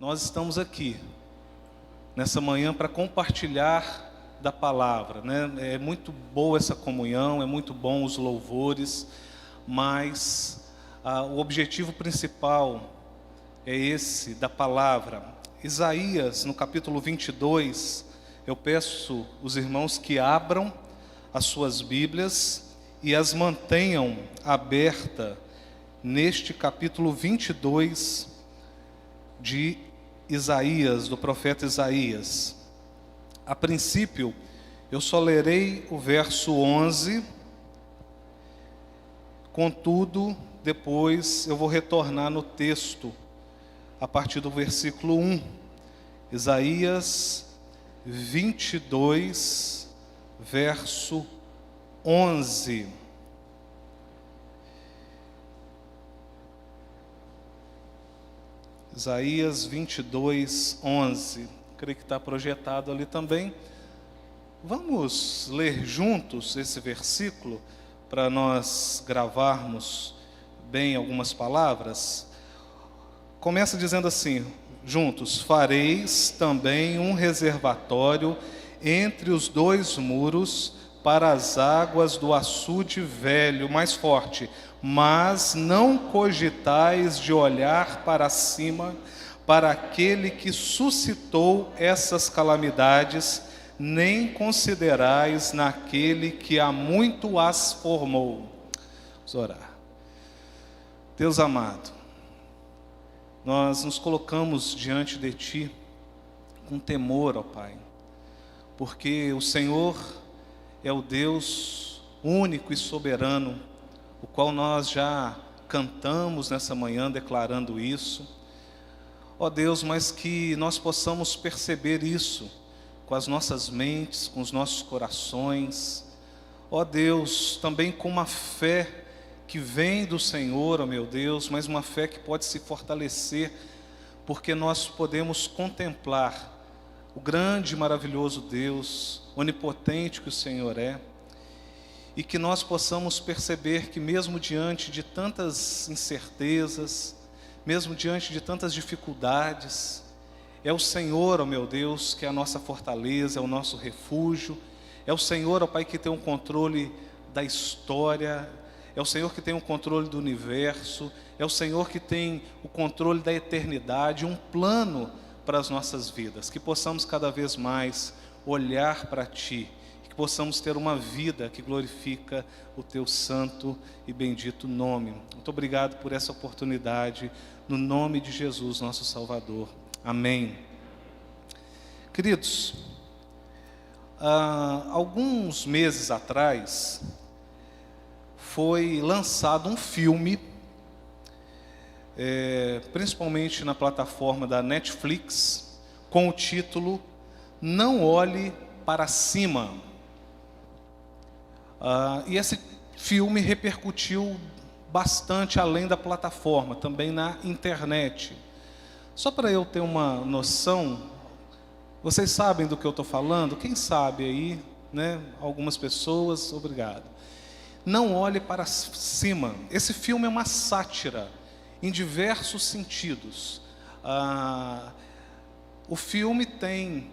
nós estamos aqui, nessa manhã, para compartilhar da palavra, né? É muito boa essa comunhão, é muito bom os louvores, mas o objetivo principal é esse, da palavra. Isaías, no capítulo 22, eu peço os irmãos que abram as suas Bíblias e as mantenham abertas neste capítulo 22 de Isaías, do profeta Isaías. A princípio, eu só lerei o verso 11, contudo, depois eu vou retornar no texto, a partir do versículo 1. Isaías 22, verso 11. Isaías 22, 11. Creio que está projetado ali também. Vamos ler juntos esse versículo, para nós gravarmos bem algumas palavras. Começa dizendo assim, juntos: fareis também um reservatório entre os dois muros para as águas do açude velho, mais forte, mas não cogitais de olhar para cima, para aquele que suscitou essas calamidades, nem considerais naquele que há muito as formou. Vamos orar. Deus amado, nós nos colocamos diante de Ti com temor, ó Pai, porque o Senhor é o Deus único e soberano, o qual nós já cantamos nessa manhã declarando isso. Ó Deus, mas que nós possamos perceber isso com as nossas mentes, com os nossos corações. Ó Deus, também com uma fé que vem do Senhor, ó meu Deus, mas uma fé que pode se fortalecer, porque nós podemos contemplar o grande e maravilhoso Deus, onipotente que o Senhor é, e que nós possamos perceber que mesmo diante de tantas incertezas, mesmo diante de tantas dificuldades, é o Senhor, ó meu Deus, que é a nossa fortaleza, é o nosso refúgio, é o Senhor, ó Pai, que tem o controle da história, é o Senhor que tem o controle do universo, é o Senhor que tem o controle da eternidade, um plano para as nossas vidas, que possamos cada vez mais olhar para Ti, que possamos ter uma vida que glorifica o Teu santo e bendito nome. Muito obrigado por essa oportunidade, no nome de Jesus, nosso Salvador. Amém. Queridos, alguns meses atrás, foi lançado um filme, principalmente na plataforma da Netflix, com o título Não Olhe para Cima. E esse filme repercutiu bastante além da plataforma, também na internet. Só para eu ter uma noção, vocês sabem do que eu estou falando? Quem sabe aí, né? Algumas pessoas, obrigado. Não olhe para cima. Esse filme é uma sátira em diversos sentidos. O filme tem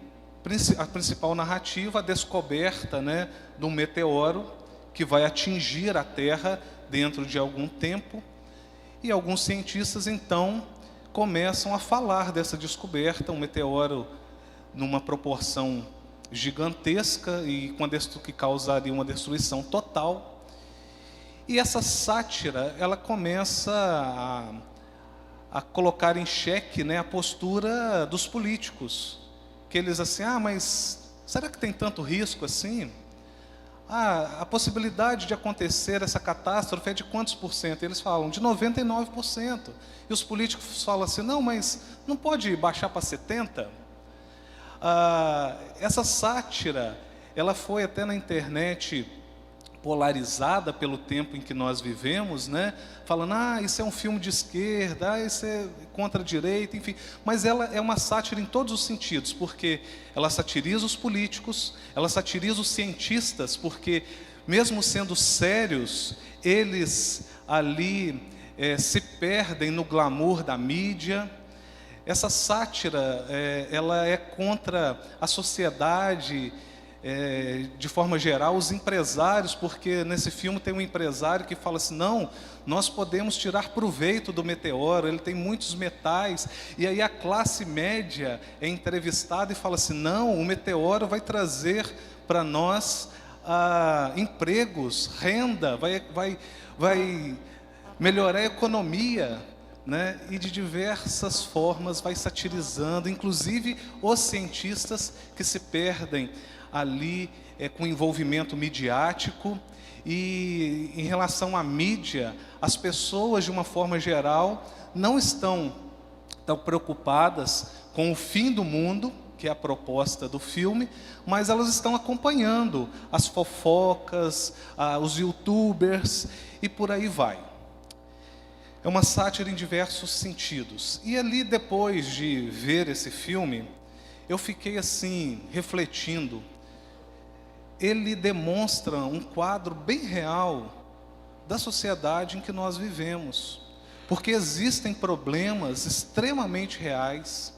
a principal narrativa, a descoberta, né, de um meteoro que vai atingir a Terra dentro de algum tempo. E alguns cientistas, então, começam a falar dessa descoberta, um meteoro numa proporção gigantesca e que causaria uma destruição total. E essa sátira, ela começa a colocar em xeque, né, a postura dos políticos, que eles assim, mas será que tem tanto risco assim? A possibilidade de acontecer essa catástrofe é de quantos por cento? Eles falam de 99%. E os políticos falam assim, não, mas não pode baixar para 70%? Essa sátira, ela foi até na internet polarizada pelo tempo em que nós vivemos, né? Falando, isso é um filme de esquerda, isso é contra a direita, enfim. Mas ela é uma sátira em todos os sentidos, porque ela satiriza os políticos, ela satiriza os cientistas, porque mesmo sendo sérios, eles ali se perdem no glamour da mídia. essa sátira, ela é contra a sociedade, de forma geral, os empresários, porque nesse filme tem um empresário que fala assim, não, nós podemos tirar proveito do meteoro, ele tem muitos metais, e aí a classe média é entrevistada e fala assim, não, o meteoro vai trazer para nós empregos, renda, vai melhorar a economia, né? E de diversas formas vai satirizando, inclusive os cientistas que se perdem ali com envolvimento midiático. E em relação à mídia, as pessoas de uma forma geral não estão tão preocupadas com o fim do mundo, que é a proposta do filme, mas elas estão acompanhando as fofocas, os youtubers e por aí vai. É uma sátira em diversos sentidos. E ali, depois de ver esse filme, eu fiquei assim, refletindo. Ele demonstra um quadro bem real da sociedade em que nós vivemos. Porque existem problemas extremamente reais,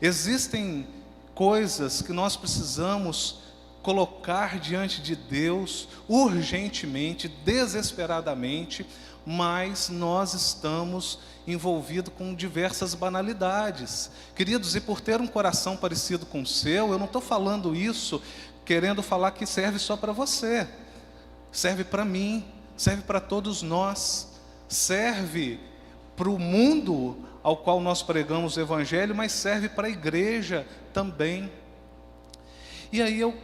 existem coisas que nós precisamos colocar diante de Deus urgentemente, desesperadamente, mas nós estamos envolvidos com diversas banalidades. Queridos, e por ter um coração parecido com o seu, eu não estou falando isso querendo falar que serve só para você, serve para mim, serve para todos nós, serve para o mundo ao qual nós pregamos o Evangelho, mas serve para a igreja também. E aí eu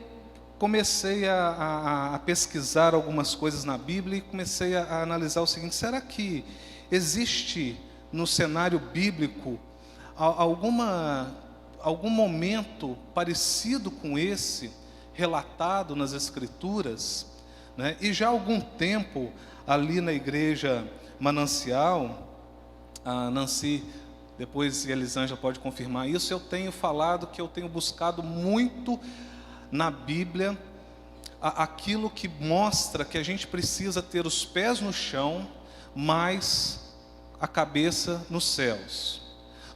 comecei a pesquisar algumas coisas na Bíblia e comecei a analisar o seguinte, será que existe no cenário bíblico algum momento parecido com esse, relatado nas Escrituras, né? E já há algum tempo, ali na igreja Manancial, a Nancy, depois a Elisângela pode confirmar isso, eu tenho falado que eu tenho buscado muito na Bíblia aquilo que mostra que a gente precisa ter os pés no chão, mas a cabeça nos céus.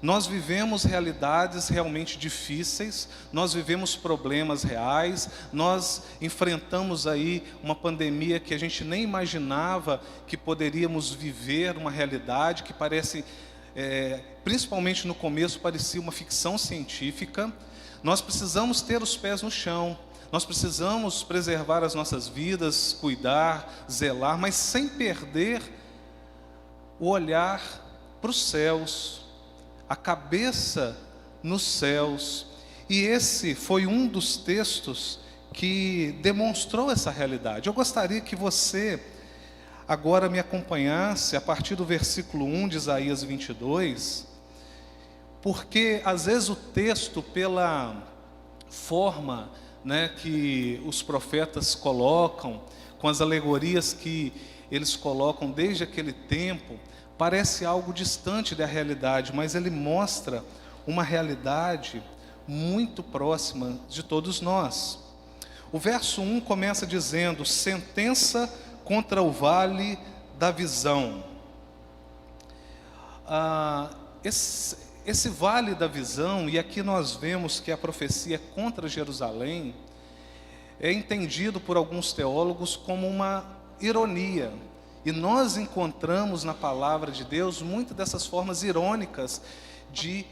Nós vivemos realidades realmente difíceis, nós vivemos problemas reais, nós enfrentamos aí uma pandemia que a gente nem imaginava que poderíamos viver, uma realidade que parece, principalmente no começo, parecia uma ficção científica. Nós precisamos ter os pés no chão, nós precisamos preservar as nossas vidas, cuidar, zelar, mas sem perder o olhar para os céus, a cabeça nos céus. E esse foi um dos textos que demonstrou essa realidade. Eu gostaria que você agora me acompanhasse a partir do versículo 1 de Isaías 22, porque às vezes o texto, pela forma, né, que os profetas colocam, com as alegorias que eles colocam desde aquele tempo, parece algo distante da realidade, mas ele mostra uma realidade muito próxima de todos nós. O verso 1 começa dizendo, sentença contra o vale da visão. Esse vale da visão, e aqui nós vemos que a profecia contra Jerusalém, é entendido por alguns teólogos como uma ironia. E nós encontramos na palavra de Deus muitas dessas formas irônicas de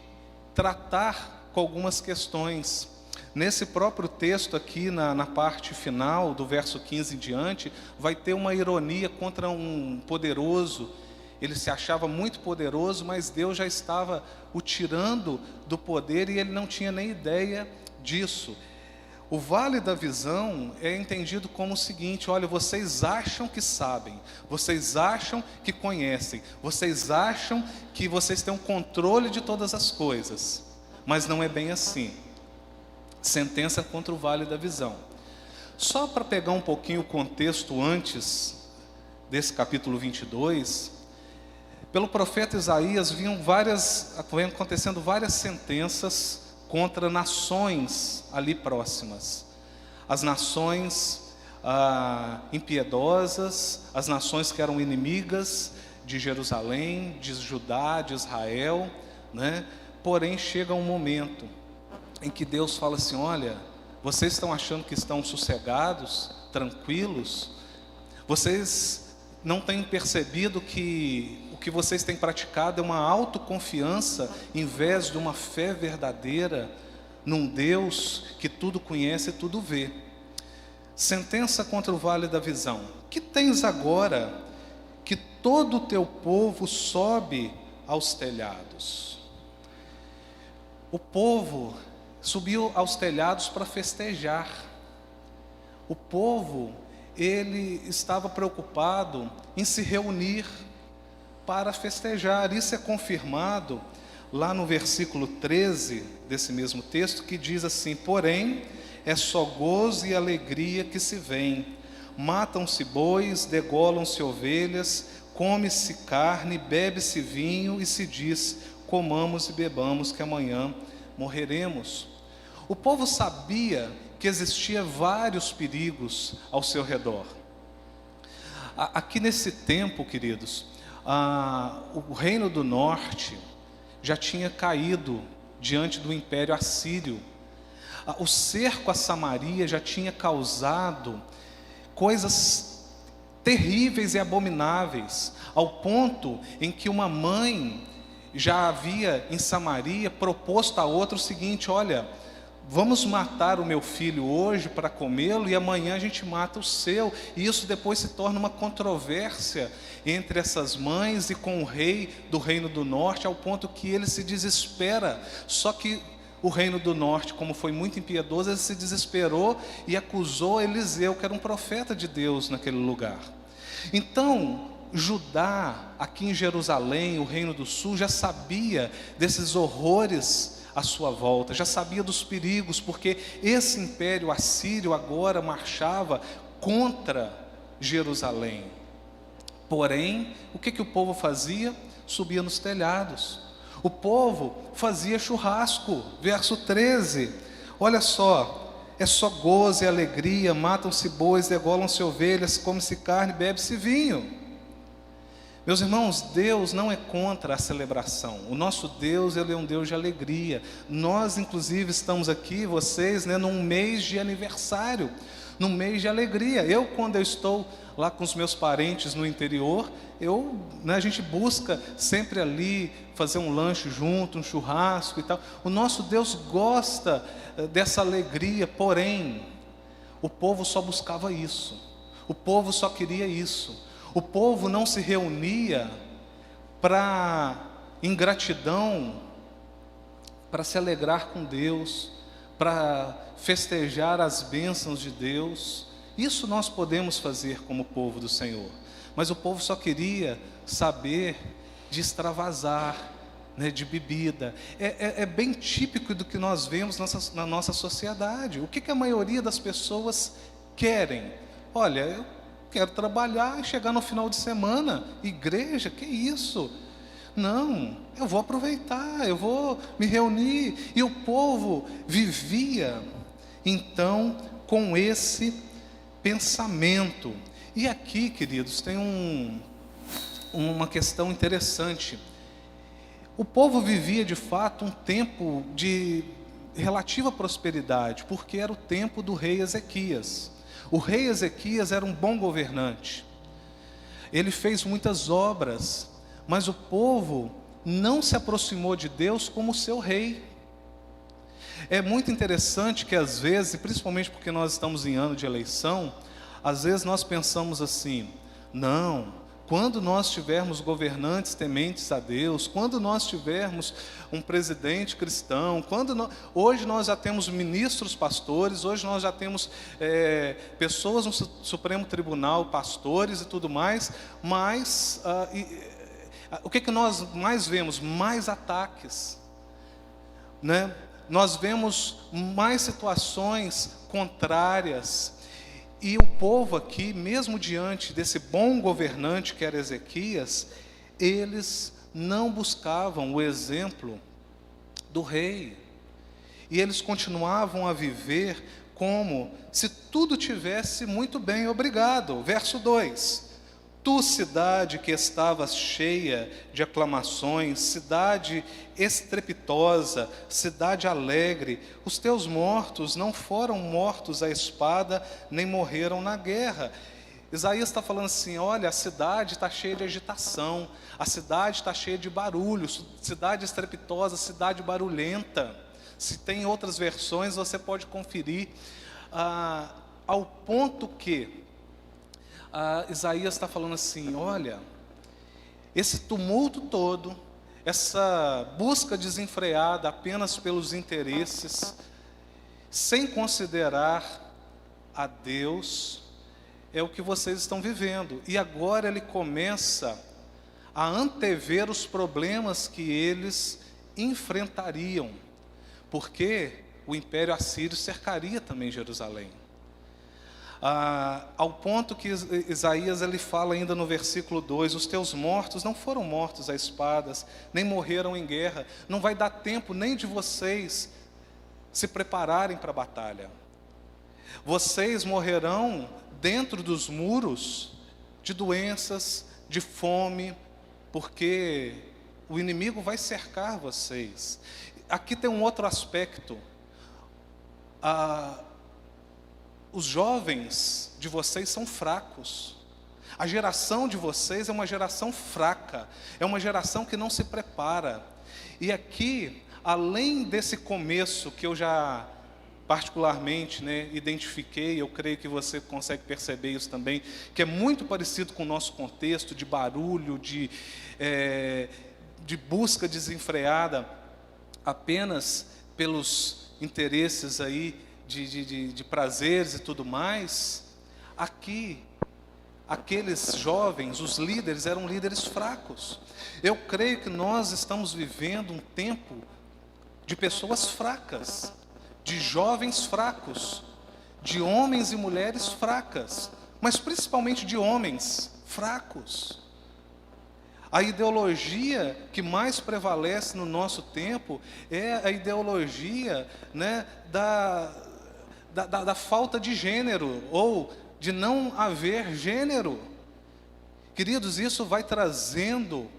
tratar com algumas questões. Nesse próprio texto aqui, na parte final, do verso 15 em diante, vai ter uma ironia contra um poderoso. Ele se achava muito poderoso, mas Deus já estava o tirando do poder e ele não tinha nem ideia disso. O vale da visão é entendido como o seguinte, olha, vocês acham que sabem, vocês acham que conhecem, vocês acham que vocês têm um controle de todas as coisas, mas não é bem assim. Sentença contra o vale da visão. Só para pegar um pouquinho o contexto antes desse capítulo 22, pelo profeta Isaías vinham acontecendo várias sentenças contra nações ali próximas. As nações impiedosas, as nações que eram inimigas de Jerusalém, de Judá, de Israel, né? Porém, chega um momento em que Deus fala assim: olha, vocês estão achando que estão sossegados, tranquilos? Vocês não têm percebido que o que vocês têm praticado é uma autoconfiança em vez de uma fé verdadeira num Deus que tudo conhece e tudo vê? Sentença contra o vale da visão: que tens agora que todo o teu povo sobe aos telhados? O povo subiu aos telhados para festejar. O povo, ele estava preocupado em se reunir para festejar. Isso é confirmado lá no versículo 13 desse mesmo texto, que diz assim: porém, é só gozo e alegria que se vem. Matam-se bois, degolam-se ovelhas, come-se carne, bebe-se vinho e se diz: comamos e bebamos, que amanhã morreremos. O povo sabia que existia vários perigos ao seu redor. Aqui nesse tempo, queridos, o reino do norte já tinha caído diante do império assírio. O cerco a Samaria já tinha causado coisas terríveis e abomináveis, ao ponto em que uma mãe já havia em Samaria proposto a outra o seguinte: olha, vamos matar o meu filho hoje para comê-lo e amanhã a gente mata o seu. E isso depois se torna uma controvérsia entre essas mães e com o rei do reino do norte, ao ponto que ele se desespera. Só que o reino do norte, como foi muito impiedoso, ele se desesperou e acusou Eliseu, que era um profeta de Deus naquele lugar. Então, Judá, aqui em Jerusalém, o reino do sul, já sabia desses horrores à sua volta, já sabia dos perigos, porque esse império assírio agora marchava contra Jerusalém. Porém, o que o povo fazia? Subia nos telhados. O povo fazia churrasco. Verso 13, olha só: é só gozo e alegria, matam-se bois, degolam-se ovelhas, come-se carne, bebe-se vinho. Meus irmãos, Deus não é contra a celebração. O nosso Deus, Ele é um Deus de alegria. Nós, inclusive, estamos aqui, vocês, num mês de aniversário, num mês de alegria. Quando eu estou lá com os meus parentes no interior, a gente busca sempre ali fazer um lanche junto, um churrasco e tal. O nosso Deus gosta dessa alegria, porém, o povo só buscava isso. O povo só queria isso. O povo não se reunia em gratidão, para se alegrar com Deus, para festejar as bênçãos de Deus. Isso nós podemos fazer como povo do Senhor. Mas o povo só queria saber de extravasar, de bebida. É bem típico do que nós vemos na nossa sociedade. O que a maioria das pessoas querem? Olha, eu quero trabalhar e chegar no final de semana, igreja, que isso? Não, eu vou aproveitar, eu vou me reunir. E o povo vivia, então, com esse pensamento. E aqui, queridos, tem uma questão interessante. O povo vivia, de fato, um tempo de relativa prosperidade, porque era o tempo do rei Ezequias. O rei Ezequias era um bom governante. Ele fez muitas obras, mas o povo não se aproximou de Deus como seu rei. É muito interessante que às vezes, principalmente porque nós estamos em ano de eleição, às vezes nós pensamos assim: não, quando nós tivermos governantes tementes a Deus, quando nós tivermos um presidente cristão, hoje nós já temos ministros pastores, hoje nós já temos pessoas no Supremo Tribunal, pastores e tudo mais, mas o que nós mais vemos? Mais ataques, Nós vemos mais situações contrárias. E o povo aqui, mesmo diante desse bom governante que era Ezequias, eles não buscavam o exemplo do rei. E eles continuavam a viver como se tudo tivesse muito bem, obrigado. Verso 2: Tu, cidade que estavas cheia de aclamações, cidade estrepitosa, cidade alegre, os teus mortos não foram mortos à espada, nem morreram na guerra. Isaías está falando assim, olha, a cidade está cheia de agitação, a cidade está cheia de barulho, cidade estrepitosa, cidade barulhenta. Se tem outras versões, você pode conferir, ao ponto que Isaías está falando assim, olha, esse tumulto todo, essa busca desenfreada apenas pelos interesses, sem considerar a Deus, é o que vocês estão vivendo. E agora ele começa a antever os problemas que eles enfrentariam, porque o Império Assírio cercaria também Jerusalém. Ao ponto que Isaías ele fala ainda no versículo 2, os teus mortos não foram mortos a espadas, nem morreram em guerra, não vai dar tempo nem de vocês se prepararem para a batalha. Vocês morrerão dentro dos muros de doenças, de fome, porque o inimigo vai cercar vocês. Aqui tem um outro aspecto. Os jovens de vocês são fracos. A geração de vocês é uma geração fraca, é uma geração que não se prepara. E aqui, além desse começo que eu já particularmente identifiquei, eu creio que você consegue perceber isso também, que é muito parecido com o nosso contexto de barulho, de busca desenfreada, apenas pelos interesses aí, de prazeres e tudo mais. Aqui, aqueles jovens, os líderes, eram líderes fracos. Eu creio que nós estamos vivendo um tempo de pessoas fracas, de jovens fracos, de homens e mulheres fracas, mas principalmente de homens fracos. A ideologia que mais prevalece no nosso tempo é a ideologia da falta de gênero, ou de não haver gênero. Queridos, isso vai trazendo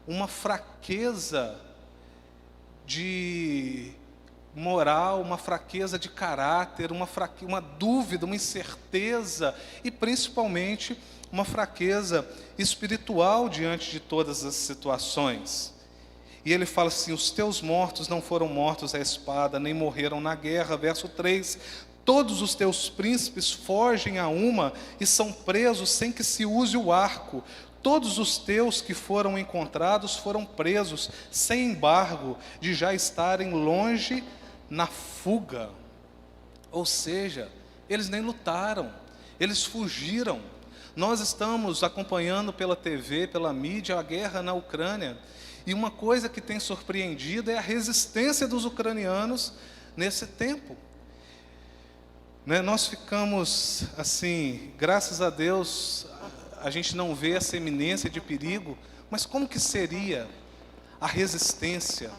uma fraqueza de moral, uma fraqueza de caráter, uma dúvida, uma incerteza, e principalmente uma fraqueza espiritual diante de todas as situações. E ele fala assim, os teus mortos não foram mortos à espada, nem morreram na guerra. Verso 3, todos os teus príncipes fogem a uma e são presos sem que se use o arco. Todos os teus que foram encontrados foram presos sem embargo, de já estarem longe na fuga. Ou seja, eles nem lutaram, eles fugiram. Nós estamos acompanhando pela TV, pela mídia, a guerra na Ucrânia. E uma coisa que tem surpreendido é a resistência dos ucranianos nesse tempo. Nós ficamos assim, graças a Deus, a gente não vê essa iminência de perigo, mas como que seria a resistência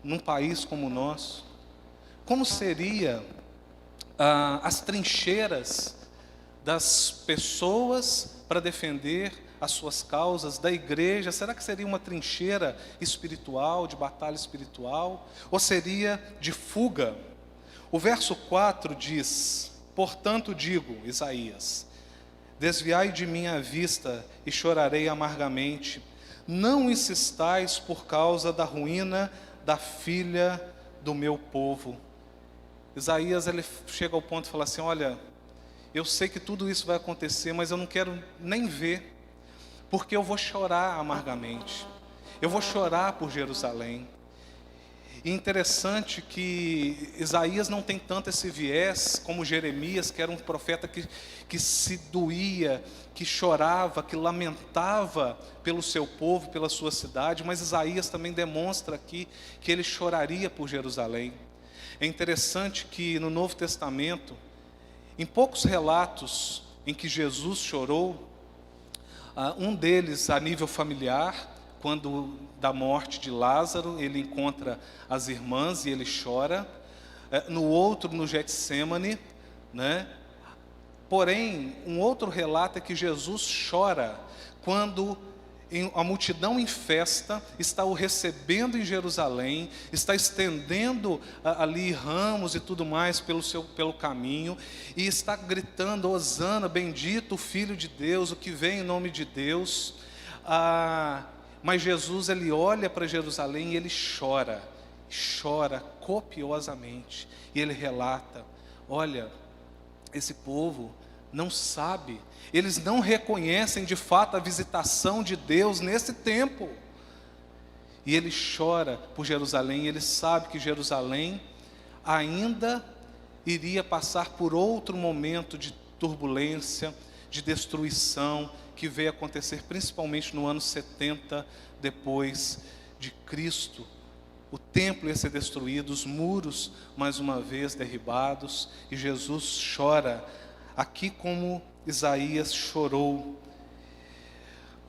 num país como o nosso? Como seria as trincheiras das pessoas para defender as suas causas, da igreja? Será que seria uma trincheira espiritual, de batalha espiritual? Ou seria de fuga? O verso 4 diz, portanto digo, Isaías, desviai de mim a vista e chorarei amargamente. Não insistais por causa da ruína da filha do meu povo. Isaías ele chega ao ponto e fala assim, olha, eu sei que tudo isso vai acontecer, mas eu não quero nem ver, porque eu vou chorar amargamente. Eu vou chorar por Jerusalém. E interessante que Isaías não tem tanto esse viés como Jeremias, que era um profeta que se doía, que chorava, que lamentava pelo seu povo, pela sua cidade, mas Isaías também demonstra aqui que ele choraria por Jerusalém. É interessante que no Novo Testamento, em poucos relatos em que Jesus chorou, um deles a nível familiar, quando da morte de Lázaro, ele encontra as irmãs e ele chora. No outro, no Getsêmani, Porém, um outro relato é que Jesus chora quando a multidão em festa está o recebendo em Jerusalém, está estendendo ali ramos e tudo mais pelo caminho, e está gritando: Hosana, bendito o Filho de Deus, o que vem em nome de Deus. Mas Jesus, ele olha para Jerusalém e ele chora copiosamente, e ele relata: olha, esse povo não sabe, eles não reconhecem de fato a visitação de Deus nesse tempo. E ele chora por Jerusalém, ele sabe que Jerusalém ainda iria passar por outro momento de turbulência, de destruição, que veio acontecer principalmente no ano 70 depois de Cristo. O templo ia ser destruído, os muros mais uma vez derribados, e Jesus chora aqui como Isaías chorou.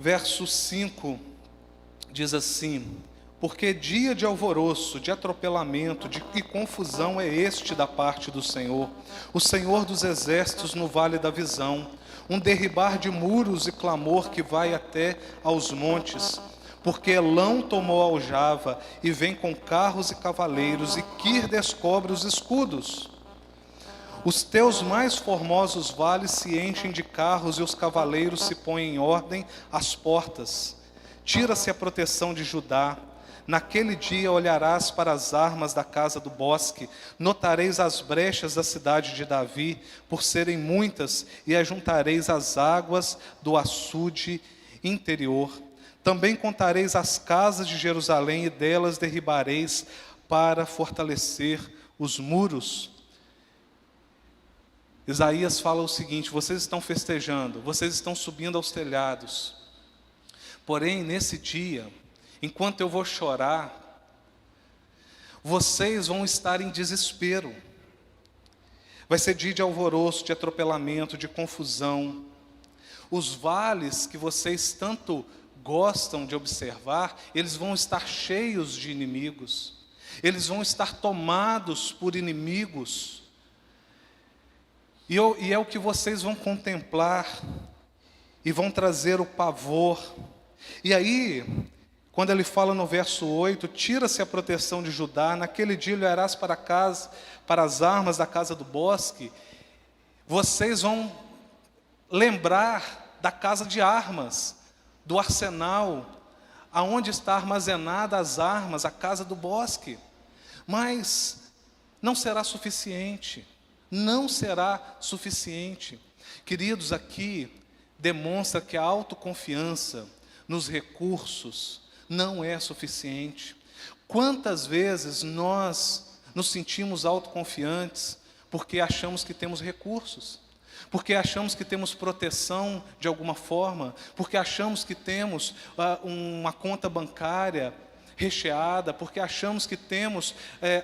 Verso 5 diz assim: porque dia de alvoroço, de atropelamento e confusão é este da parte do Senhor, o Senhor dos exércitos no vale da visão, um derribar de muros e clamor que vai até aos montes. Porque Elão tomou a aljava e vem com carros e cavaleiros, e Quir descobre os escudos. Os teus mais formosos vales se enchem de carros, e os cavaleiros se põem em ordem às portas. Tira-se a proteção de Judá. Naquele dia olharás para as armas da casa do bosque, notareis as brechas da cidade de Davi, por serem muitas, e ajuntareis as águas do açude interior. Também contareis as casas de Jerusalém, e delas derribareis para fortalecer os muros. Isaías fala o seguinte: vocês estão festejando, vocês estão subindo aos telhados. Porém, nesse dia, enquanto eu vou chorar, vocês vão estar em desespero. Vai ser dia de alvoroço, de atropelamento, de confusão. Os vales que vocês tanto gostam de observar, eles vão estar cheios de inimigos. Eles vão estar tomados por inimigos. E é o que vocês vão contemplar, e vão trazer o pavor. E aí, quando ele fala no verso 8, tira-se a proteção de Judá, naquele dia olharás para as armas da casa do bosque, vocês vão lembrar da casa de armas, do arsenal, aonde está armazenada as armas, a casa do bosque. Mas não será suficiente. Não será suficiente. Queridos, aqui demonstra que a autoconfiança nos recursos não é suficiente. Quantas vezes nós nos sentimos autoconfiantes porque achamos que temos recursos, porque achamos que temos proteção de alguma forma, porque achamos que temos uma conta bancária recheada, porque achamos que temos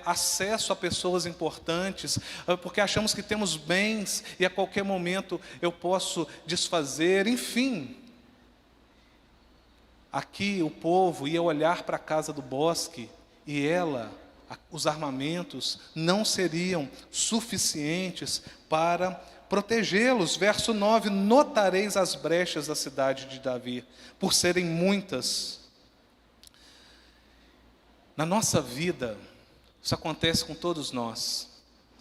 acesso a pessoas importantes, porque achamos que temos bens e a qualquer momento eu posso desfazer, enfim. Aqui o povo ia olhar para a casa do bosque e os armamentos não seriam suficientes para protegê-los. Verso 9, notareis as brechas da cidade de Davi, por serem muitas. Na nossa vida, isso acontece com todos nós,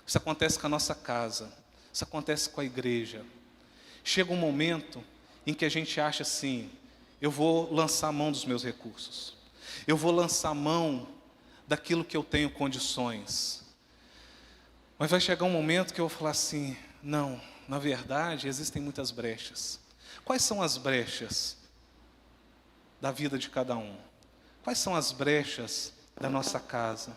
isso acontece com a nossa casa, isso acontece com a igreja. Chega um momento em que a gente acha assim: eu vou lançar a mão dos meus recursos, eu vou lançar a mão daquilo que eu tenho condições. Mas vai chegar um momento que eu vou falar assim: não, na verdade existem muitas brechas. Quais são as brechas da vida de cada um? Quais são as brechas da nossa casa?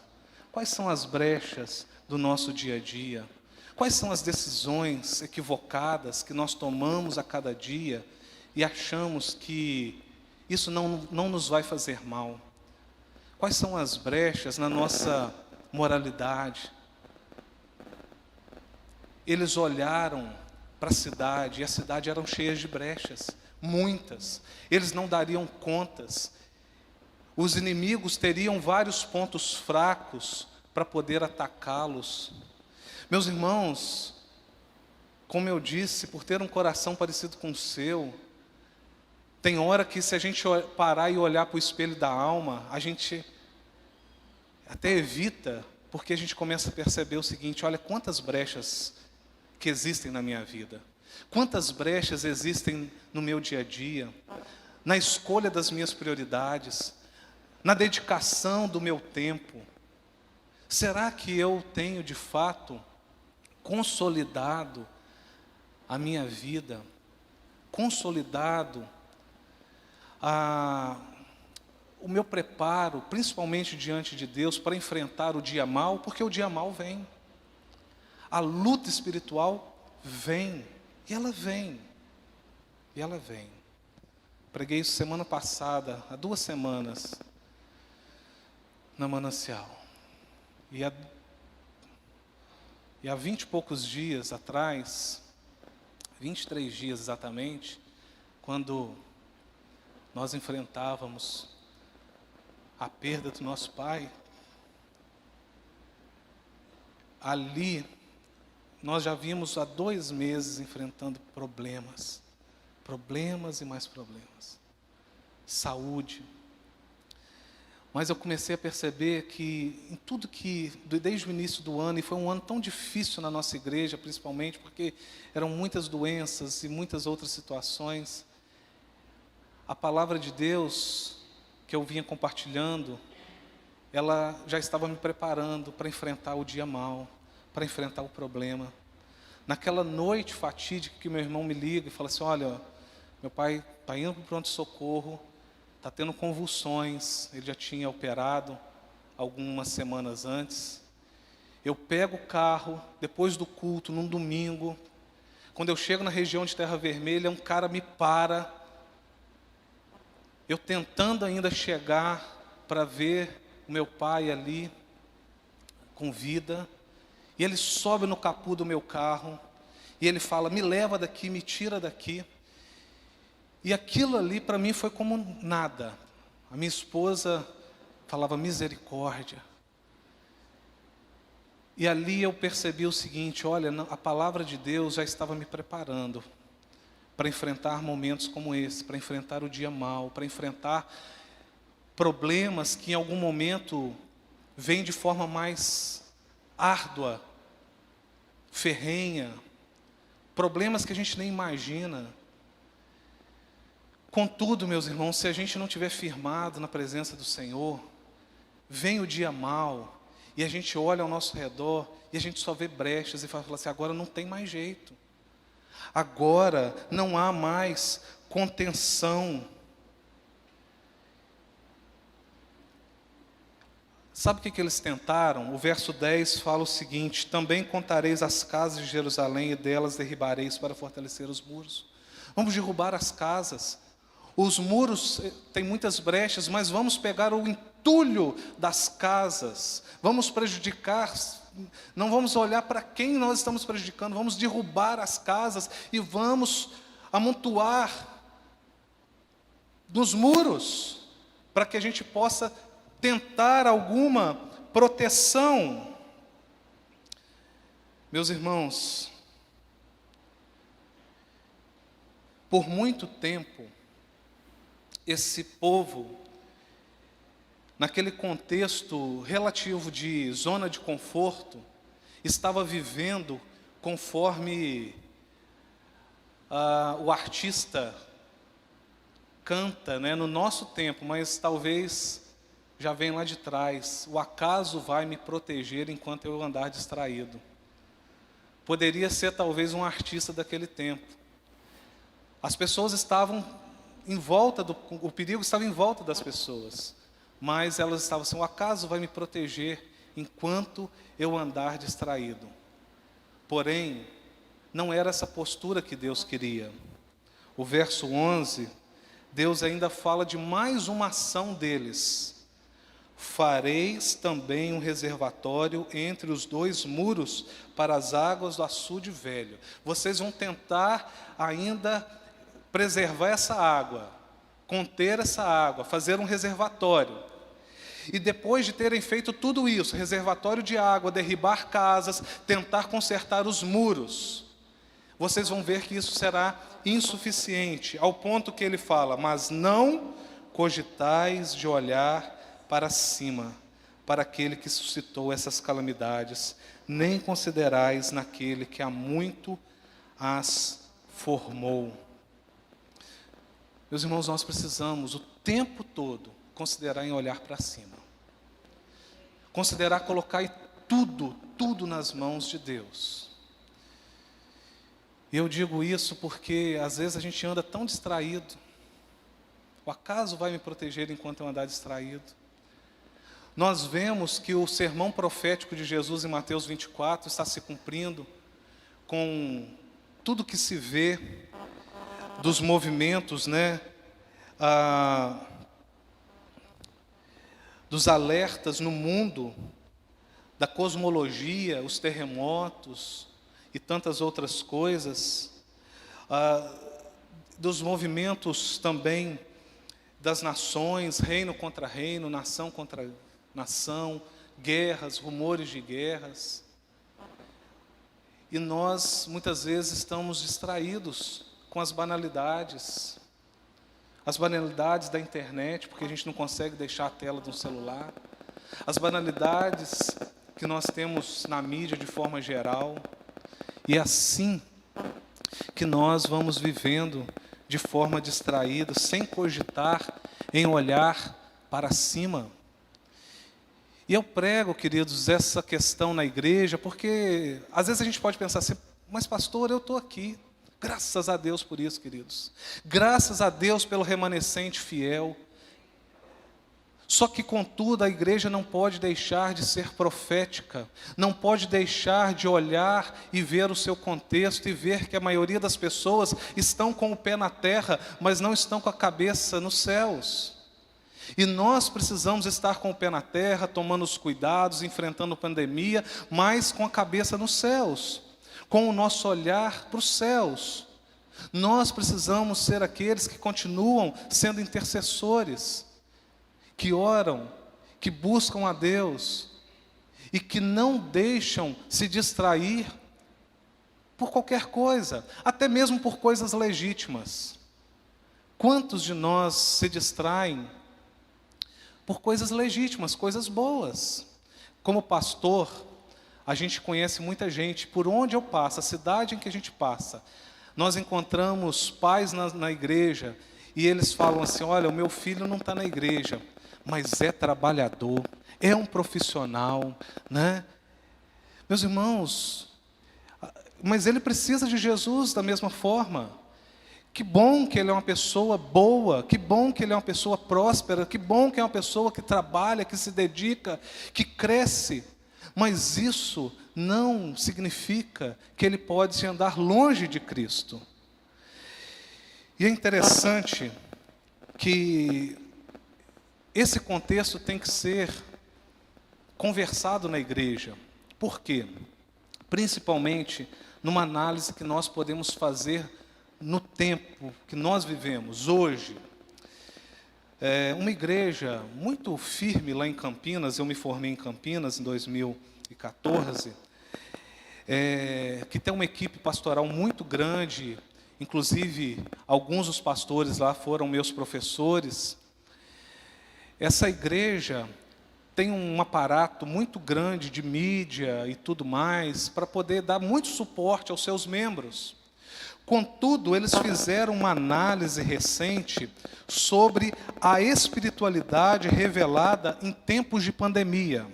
Quais são as brechas do nosso dia a dia? Quais são as decisões equivocadas que nós tomamos a cada dia e achamos que isso não nos vai fazer mal? Quais são as brechas na nossa moralidade? Eles olharam para a cidade, e a cidade era cheia de brechas, muitas. Eles não dariam contas. Os inimigos teriam vários pontos fracos para poder atacá-los. Meus irmãos, como eu disse, por ter um coração parecido com o seu, tem hora que se a gente parar e olhar para o espelho da alma, a gente até evita, porque a gente começa a perceber o seguinte: olha quantas brechas que existem na minha vida, quantas brechas existem no meu dia a dia, na escolha das minhas prioridades, na dedicação do meu tempo. Será que eu tenho de fato consolidado a minha vida, consolidado o meu preparo, principalmente diante de Deus, para enfrentar o dia mau? Porque o dia mau vem, a luta espiritual vem, e ela vem, e ela vem. Preguei isso semana passada, há 2 semanas, na Manancial. E há 20 e poucos dias atrás, 23 dias exatamente, quando nós enfrentávamos a perda do nosso pai, ali nós já vimos há 2 meses enfrentando problemas e mais problemas, saúde. Mas eu comecei a perceber que em tudo que, desde o início do ano, e foi um ano tão difícil na nossa igreja, principalmente porque eram muitas doenças e muitas outras situações, a palavra de Deus que eu vinha compartilhando, ela já estava me preparando para enfrentar o dia mau, para enfrentar o problema. Naquela noite fatídica que meu irmão me liga e fala assim: olha, meu pai está indo para o pronto-socorro, está tendo convulsões, ele já tinha operado algumas semanas antes. Eu pego o carro, depois do culto, num domingo, quando eu chego na região de Terra Vermelha, um cara me para, eu tentando ainda chegar para ver o meu pai ali, com vida, e ele sobe no capô do meu carro, e ele fala: me leva daqui, me tira daqui. E aquilo ali para mim foi como nada. A minha esposa falava: misericórdia. E ali eu percebi o seguinte: olha, a palavra de Deus já estava me preparando para enfrentar momentos como esse, para enfrentar o dia mau, para enfrentar problemas que em algum momento vêm de forma mais árdua, ferrenha, problemas que a gente nem imagina. Contudo, meus irmãos, se a gente não estiver firmado na presença do Senhor, vem o dia mau, e a gente olha ao nosso redor, e a gente só vê brechas, e fala assim: agora não tem mais jeito, agora não há mais contenção. Sabe o que eles tentaram? O verso 10 fala o seguinte: também contareis as casas de Jerusalém, e delas derribareis para fortalecer os muros. Vamos derrubar as casas. Os muros têm muitas brechas, mas vamos pegar o entulho das casas, vamos prejudicar, não vamos olhar para quem nós estamos prejudicando, vamos derrubar as casas e vamos amontoar nos muros, para que a gente possa tentar alguma proteção. Meus irmãos, por muito tempo, esse povo, naquele contexto relativo de zona de conforto, estava vivendo conforme o artista canta, né, no nosso tempo, mas talvez já vem lá de trás: o acaso vai me proteger enquanto eu andar distraído. Poderia ser talvez um artista daquele tempo. As pessoas estavam em volta, o perigo estava em volta das pessoas, mas elas estavam assim: o acaso vai me proteger enquanto eu andar distraído. Porém, não era essa postura que Deus queria. O verso 11, Deus ainda fala de mais uma ação deles: fareis também um reservatório entre os 2 muros para as águas do açude velho. Vocês vão tentar ainda preservar essa água, conter essa água, fazer um reservatório. E depois de terem feito tudo isso, reservatório de água, derribar casas, tentar consertar os muros, vocês vão ver que isso será insuficiente, ao ponto que ele fala: mas não cogitais de olhar para cima, para aquele que suscitou essas calamidades, nem considerais naquele que há muito as formou. Meus irmãos, nós precisamos o tempo todo considerar em olhar para cima. Considerar colocar tudo nas mãos de Deus. E eu digo isso porque às vezes a gente anda tão distraído. O acaso vai me proteger enquanto eu andar distraído? Nós vemos que o sermão profético de Jesus em Mateus 24 está se cumprindo com tudo que se vê dos movimentos, dos alertas no mundo, da cosmologia, os terremotos e tantas outras coisas, dos movimentos também das nações, reino contra reino, nação contra nação, guerras, rumores de guerras. E nós, muitas vezes, estamos distraídos com as banalidades da internet, porque a gente não consegue deixar a tela do celular, as banalidades que nós temos na mídia de forma geral, e é assim que nós vamos vivendo de forma distraída, sem cogitar em olhar para cima. E eu prego, queridos, essa questão na igreja, porque às vezes a gente pode pensar assim: mas pastor, eu estou aqui. Graças a Deus por isso, queridos. Graças a Deus pelo remanescente fiel. Só que, contudo, a igreja não pode deixar de ser profética, não pode deixar de olhar e ver o seu contexto e ver que a maioria das pessoas estão com o pé na terra, mas não estão com a cabeça nos céus. E nós precisamos estar com o pé na terra, tomando os cuidados, enfrentando a pandemia, mas com a cabeça nos céus, com o nosso olhar para os céus. Nós precisamos ser aqueles que continuam sendo intercessores, que oram, que buscam a Deus e que não deixam se distrair por qualquer coisa, até mesmo por coisas legítimas. Quantos de nós se distraem por coisas legítimas, coisas boas? Como pastor, a gente conhece muita gente, por onde eu passo, a cidade em que a gente passa, nós encontramos pais na igreja, e eles falam assim: olha, o meu filho não está na igreja, mas é trabalhador, é um profissional, né? Meus irmãos, mas ele precisa de Jesus da mesma forma. Que bom que ele é uma pessoa boa, que bom que ele é uma pessoa próspera, que bom que é uma pessoa que trabalha, que se dedica, que cresce. Mas isso não significa que ele pode andar longe de Cristo. E é interessante que esse contexto tem que ser conversado na igreja. Por quê? Principalmente numa análise que nós podemos fazer no tempo que nós vivemos hoje. Uma igreja muito firme lá em Campinas, eu me formei em Campinas em 2014, que tem uma equipe pastoral muito grande, inclusive alguns dos pastores lá foram meus professores. Essa igreja tem um aparato muito grande de mídia e tudo mais, para poder dar muito suporte aos seus membros. Contudo, eles fizeram uma análise recente sobre a espiritualidade revelada em tempos de pandemia.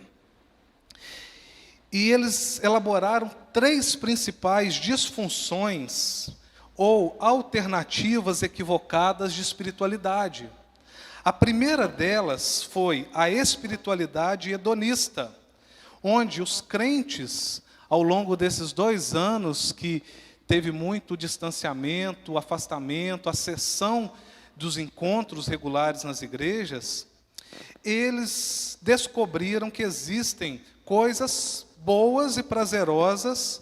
E eles elaboraram 3 principais disfunções ou alternativas equivocadas de espiritualidade. A primeira delas foi a espiritualidade hedonista, onde os crentes, ao longo desses 2 anos que teve muito distanciamento, afastamento, a cessão dos encontros regulares nas igrejas, eles descobriram que existem coisas boas e prazerosas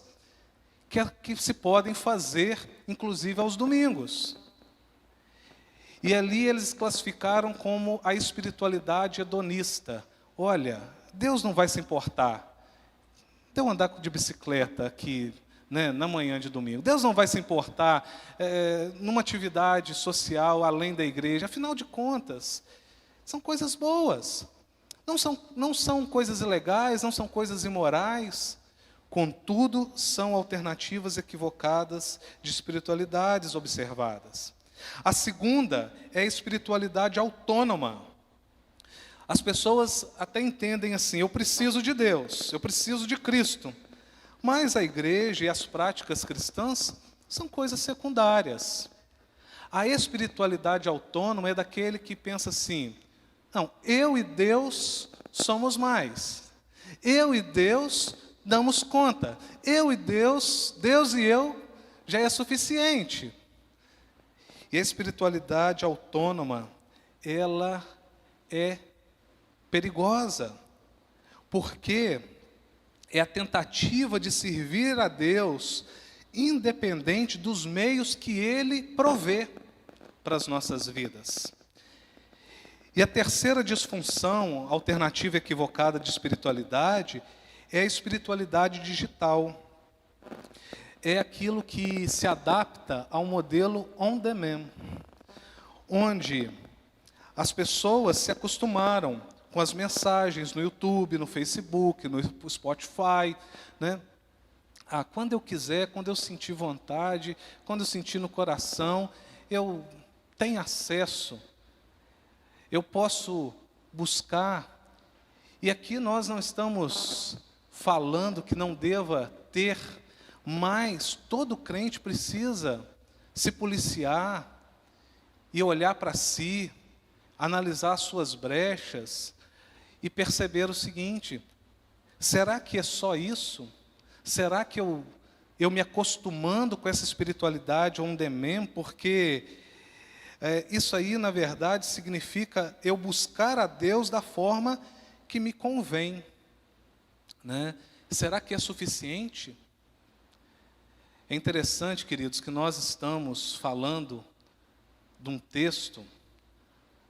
que se podem fazer, inclusive aos domingos. E ali eles classificaram como a espiritualidade hedonista. Olha, Deus não vai se importar de eu andar de bicicleta aqui né, na manhã de domingo. Deus não vai se importar numa atividade social além da igreja. Afinal de contas, são coisas boas. Não são coisas ilegais, não são coisas imorais. Contudo, são alternativas equivocadas de espiritualidades observadas. A segunda é a espiritualidade autônoma. As pessoas até entendem assim: eu preciso de Deus, eu preciso de Cristo. Mas a igreja e as práticas cristãs são coisas secundárias. A espiritualidade autônoma é daquele que pensa assim: não, eu e Deus somos mais. Eu e Deus damos conta. Eu e Deus, Deus e eu, já é suficiente. E a espiritualidade autônoma, ela é perigosa, porque é a tentativa de servir a Deus independente dos meios que Ele provê para as nossas vidas. E a terceira disfunção, alternativa equivocada de espiritualidade, é a espiritualidade digital. É aquilo que se adapta ao modelo on demand, onde as pessoas se acostumaram com as mensagens no YouTube, no Facebook, no Spotify, né? Quando eu quiser, quando eu sentir vontade, quando eu sentir no coração, eu tenho acesso, eu posso buscar. E aqui nós não estamos falando que não deva ter, mas todo crente precisa se policiar e olhar para si, analisar as suas brechas e perceber o seguinte: será que é só isso? Será que eu me acostumando com essa espiritualidade on demand, porque isso aí, na verdade, significa eu buscar a Deus da forma que me convém, né? Será que é suficiente? É interessante, queridos, que nós estamos falando de um texto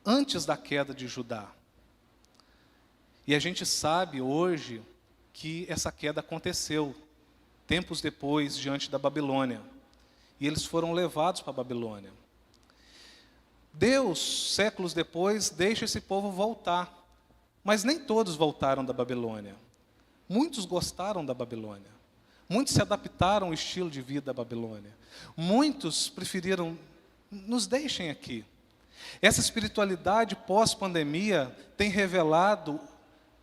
antes da queda de Judá. E a gente sabe hoje que essa queda aconteceu tempos depois, diante da Babilônia. E eles foram levados para a Babilônia. Deus, séculos depois, deixa esse povo voltar. Mas nem todos voltaram da Babilônia. Muitos gostaram da Babilônia. Muitos se adaptaram ao estilo de vida da Babilônia. Muitos preferiram: nos deixem aqui. Essa espiritualidade pós-pandemia tem revelado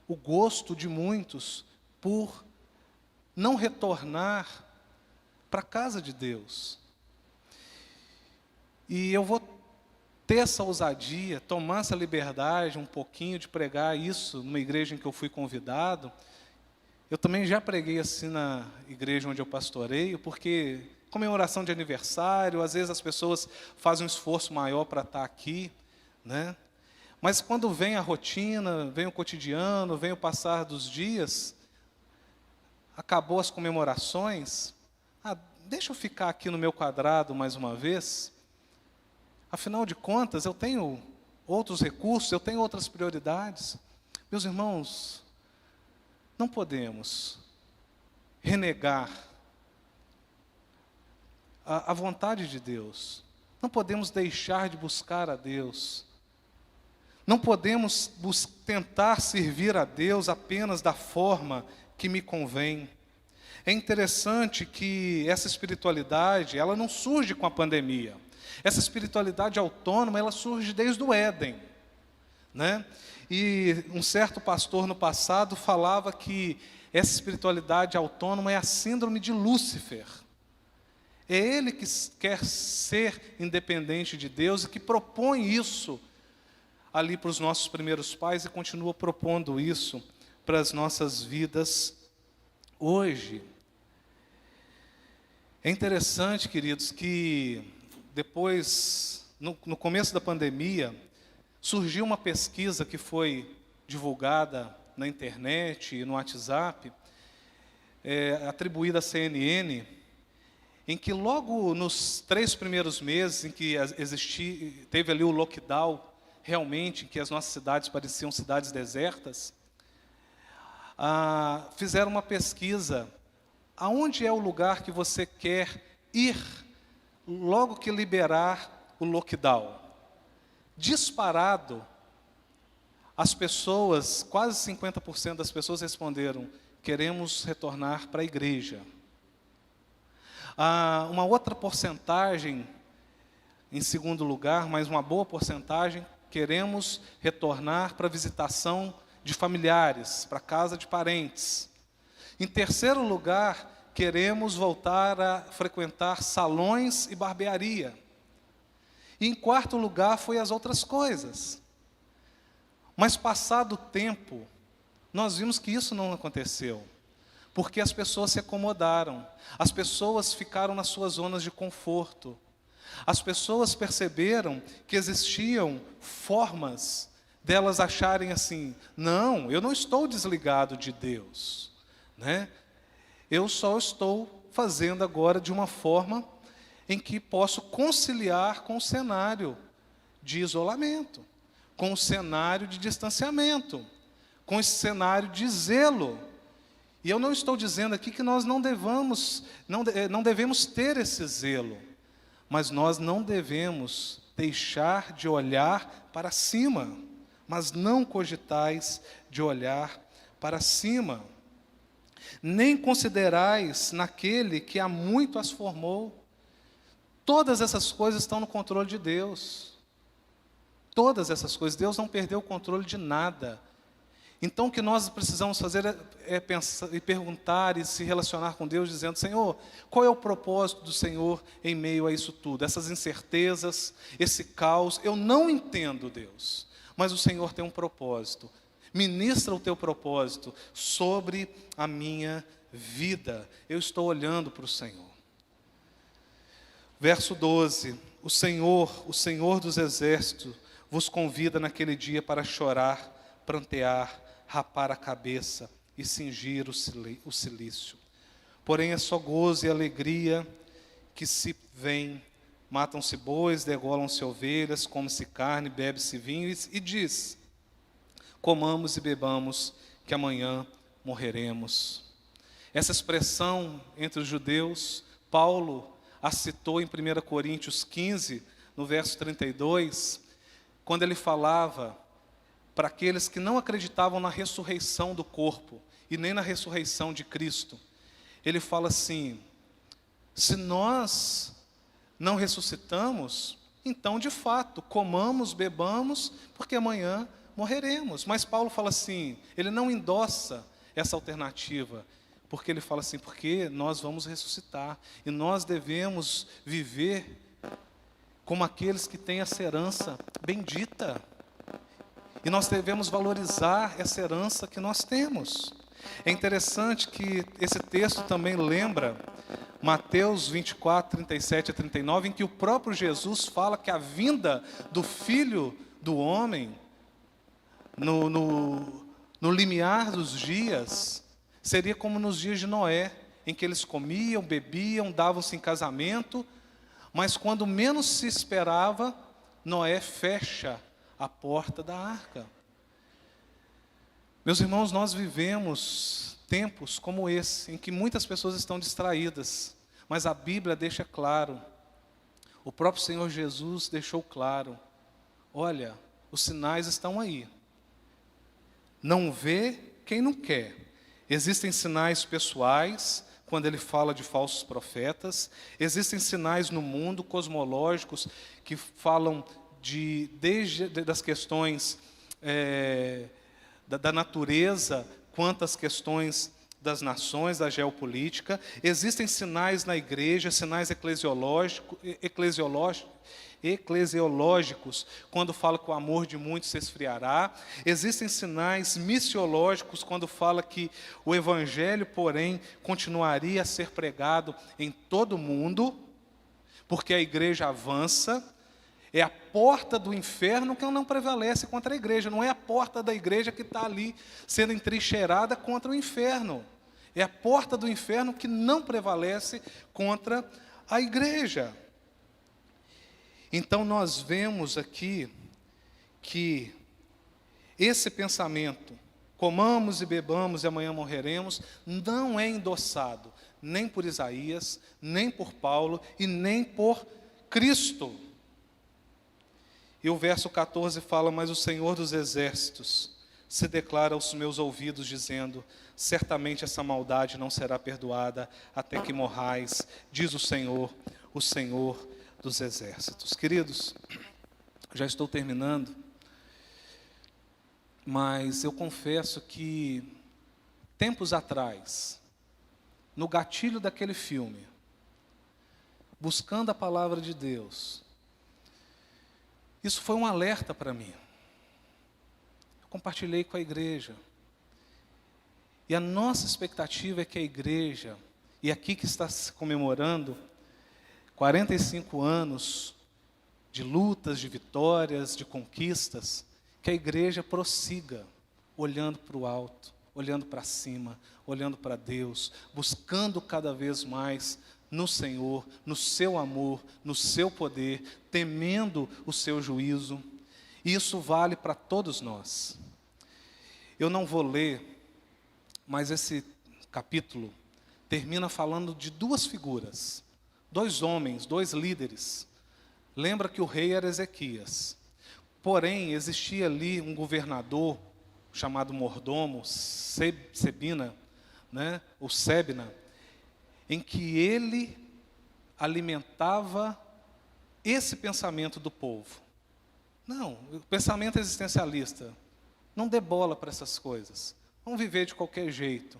o gosto de muitos por não retornar para a casa de Deus. E eu vou ter essa ousadia, tomar essa liberdade um pouquinho de pregar isso numa igreja em que eu fui convidado. Eu também já preguei assim na igreja onde eu pastoreio, porque comemoração de aniversário, às vezes as pessoas fazem um esforço maior para estar aqui, né? Mas quando vem a rotina, vem o cotidiano, vem o passar dos dias, acabou as comemorações, deixa eu ficar aqui no meu quadrado mais uma vez. Afinal de contas, eu tenho outros recursos, eu tenho outras prioridades. Meus irmãos, não podemos renegar a vontade de Deus. Não podemos deixar de buscar a Deus. Não podemos tentar servir a Deus apenas da forma que me convém. É interessante que essa espiritualidade, ela não surge com a pandemia. Essa espiritualidade autônoma, ela surge desde o Éden, né? E um certo pastor no passado falava que essa espiritualidade autônoma é a síndrome de Lúcifer. É ele que quer ser independente de Deus e que propõe isso ali para os nossos primeiros pais e continua propondo isso para as nossas vidas hoje. É interessante, queridos, que depois, no começo da pandemia, surgiu uma pesquisa que foi divulgada na internet e no WhatsApp, atribuída à CNN, em que logo nos 3 primeiros meses em que teve ali o lockdown, realmente, em que as nossas cidades pareciam cidades desertas, fizeram uma pesquisa aonde é o lugar que você quer ir logo que liberar o lockdown? Disparado, as pessoas, quase 50% das pessoas responderam: queremos retornar para a igreja. Uma outra porcentagem, em segundo lugar, mas uma boa porcentagem, queremos retornar para a visitação de familiares, para a casa de parentes. Em terceiro lugar, queremos voltar a frequentar salões e barbearia. E em quarto lugar, foi as outras coisas. Mas passado o tempo, nós vimos que isso não aconteceu. Porque as pessoas se acomodaram. As pessoas ficaram nas suas zonas de conforto. As pessoas perceberam que existiam formas delas acharem assim: não, eu não estou desligado de Deus, né? Eu só estou fazendo agora de uma forma em que posso conciliar com o cenário de isolamento, com o cenário de distanciamento, com esse cenário de zelo. E eu não estou dizendo aqui que nós não devemos ter esse zelo, mas nós não devemos deixar de olhar para cima, mas não cogitais de olhar para cima. Nem considerais naquele que há muito as formou. Todas essas coisas estão no controle de Deus. Todas essas coisas, Deus não perdeu o controle de nada. Então o que nós precisamos fazer é pensar e perguntar e se relacionar com Deus, dizendo: Senhor, qual é o propósito do Senhor em meio a isso tudo? Essas incertezas, esse caos, eu não entendo, Deus, mas o Senhor tem um propósito. Ministra o teu propósito sobre a minha vida. Eu estou olhando para o Senhor. Verso 12: o Senhor dos exércitos, vos convida naquele dia para chorar, prantear, rapar a cabeça e cingir o cilício. Porém é só gozo e alegria que se vem. Matam-se bois, degolam-se ovelhas, come-se carne, bebe-se vinho, e diz: comamos e bebamos, que amanhã morreremos. Essa expressão entre os judeus, Paulo a citou em 1 Coríntios 15, no verso 32, quando ele falava para aqueles que não acreditavam na ressurreição do corpo e nem na ressurreição de Cristo. Ele fala assim: se nós não ressuscitamos, então de fato, comamos, bebamos, porque amanhã morreremos. Mas Paulo fala assim, ele não endossa essa alternativa, porque ele fala assim: porque nós vamos ressuscitar, e nós devemos viver como aqueles que têm essa herança bendita. E nós devemos valorizar essa herança que nós temos. É interessante que esse texto também lembra Mateus 24, 37 a 39, em que o próprio Jesus fala que a vinda do Filho do Homem, no limiar dos dias, seria como nos dias de Noé, em que eles comiam, bebiam, davam-se em casamento, mas quando menos se esperava, Noé fecha a porta da arca. Meus irmãos, nós vivemos tempos como esse, em que muitas pessoas estão distraídas, mas a Bíblia deixa claro, o próprio Senhor Jesus deixou claro: olha, os sinais estão aí. Não vê quem não quer. Existem sinais pessoais, quando ele fala de falsos profetas. Existem sinais no mundo cosmológicos que falam desde das questões da natureza, quanto às questões das nações, da geopolítica. Existem sinais na igreja, sinais eclesiológicos, quando fala que o amor de muitos se esfriará. Existem sinais missiológicos, quando fala que o evangelho, porém, continuaria a ser pregado em todo o mundo, porque a igreja avança. É a porta do inferno que não prevalece contra a igreja. Não é a porta da igreja que está ali sendo entrincheirada contra o inferno. É a porta do inferno que não prevalece contra a igreja. Então nós vemos aqui que esse pensamento, comamos e bebamos e amanhã morreremos, não é endossado nem por Isaías, nem por Paulo e nem por Cristo. E o verso 14 fala: mas o Senhor dos exércitos se declara aos meus ouvidos, dizendo: certamente essa maldade não será perdoada até que morrais, diz o Senhor dos exércitos. Queridos, já estou terminando, mas eu confesso que tempos atrás, no gatilho daquele filme, buscando a palavra de Deus, isso foi um alerta para mim. Eu compartilhei com a igreja. E a nossa expectativa é que a igreja, e aqui que está se comemorando 45 anos de lutas, de vitórias, de conquistas, que a igreja prossiga olhando para o alto, olhando para cima, olhando para Deus, buscando cada vez mais no Senhor, no seu amor, no seu poder, temendo o seu juízo. E isso vale para todos nós. Eu não vou ler, mas esse capítulo termina falando de duas figuras, dois homens, dois líderes. Lembra que o rei era Ezequias. Porém, existia ali um governador chamado mordomo, Sebina, ou Sebna, em que ele alimentava esse pensamento do povo. Não, o pensamento existencialista. Não dê bola para essas coisas. Vamos viver de qualquer jeito.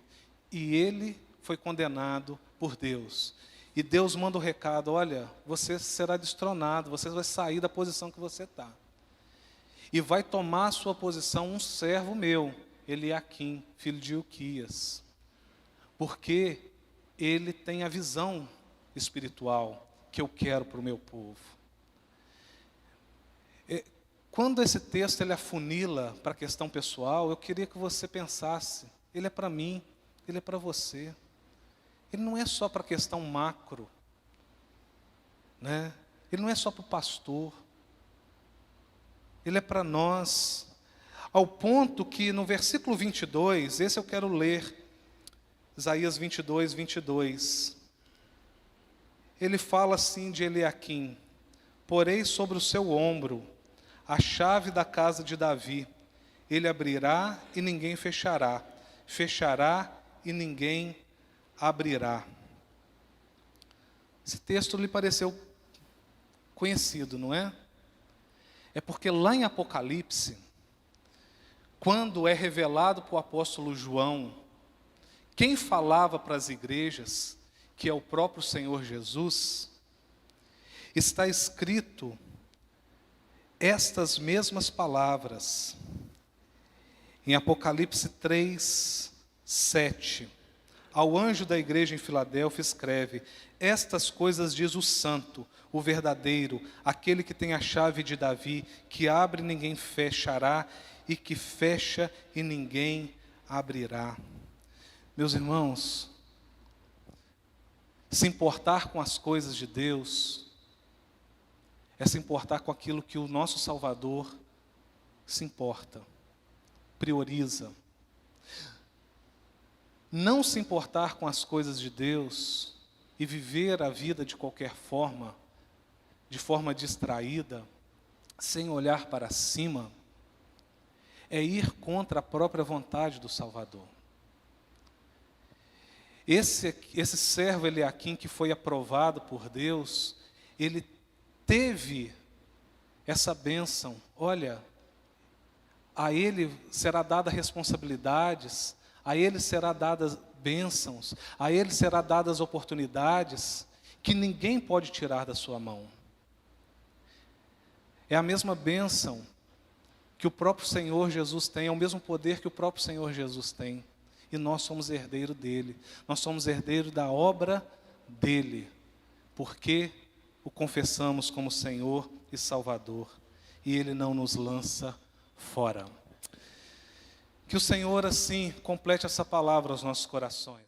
E ele foi condenado por Deus. E Deus manda o recado: olha, você será destronado, você vai sair da posição que você está. E vai tomar a sua posição um servo meu, Eliaquim, filho de Ilquias. Porque ele tem a visão espiritual que eu quero para o meu povo. Quando esse texto ele afunila para a questão pessoal, eu queria que você pensasse: ele é para mim, ele é para você. Ele não é só para a questão macro, Ele não é só para o pastor. Ele é para nós, ao ponto que no versículo 22, esse eu quero ler, Isaías 22, 22. Ele fala assim de Eliaquim: porei sobre o seu ombro a chave da casa de Davi. Ele abrirá e ninguém fechará, fechará e ninguém abrirá. Esse texto lhe pareceu conhecido, não é? É porque lá em Apocalipse, quando é revelado para o apóstolo João, quem falava para as igrejas, que é o próprio Senhor Jesus, está escrito estas mesmas palavras, em Apocalipse 3, 7. Ao anjo da igreja em Filadélfia escreve: estas coisas diz o santo, o verdadeiro, aquele que tem a chave de Davi, que abre e ninguém fechará, e que fecha e ninguém abrirá. Meus irmãos, se importar com as coisas de Deus é se importar com aquilo que o nosso Salvador se importa, prioriza. Não se importar com as coisas de Deus e viver a vida de qualquer forma, de forma distraída, sem olhar para cima, é ir contra a própria vontade do Salvador. Esse servo Eliaquim, que foi aprovado por Deus, ele teve essa bênção. Olha, a ele será dada responsabilidades, a ele será dadas bênçãos, a ele será dadas oportunidades que ninguém pode tirar da sua mão. É a mesma bênção que o próprio Senhor Jesus tem, é o mesmo poder que o próprio Senhor Jesus tem. E nós somos herdeiros dele, nós somos herdeiros da obra dele, porque o confessamos como Senhor e Salvador, e ele não nos lança fora. Que o Senhor assim complete essa palavra aos nossos corações.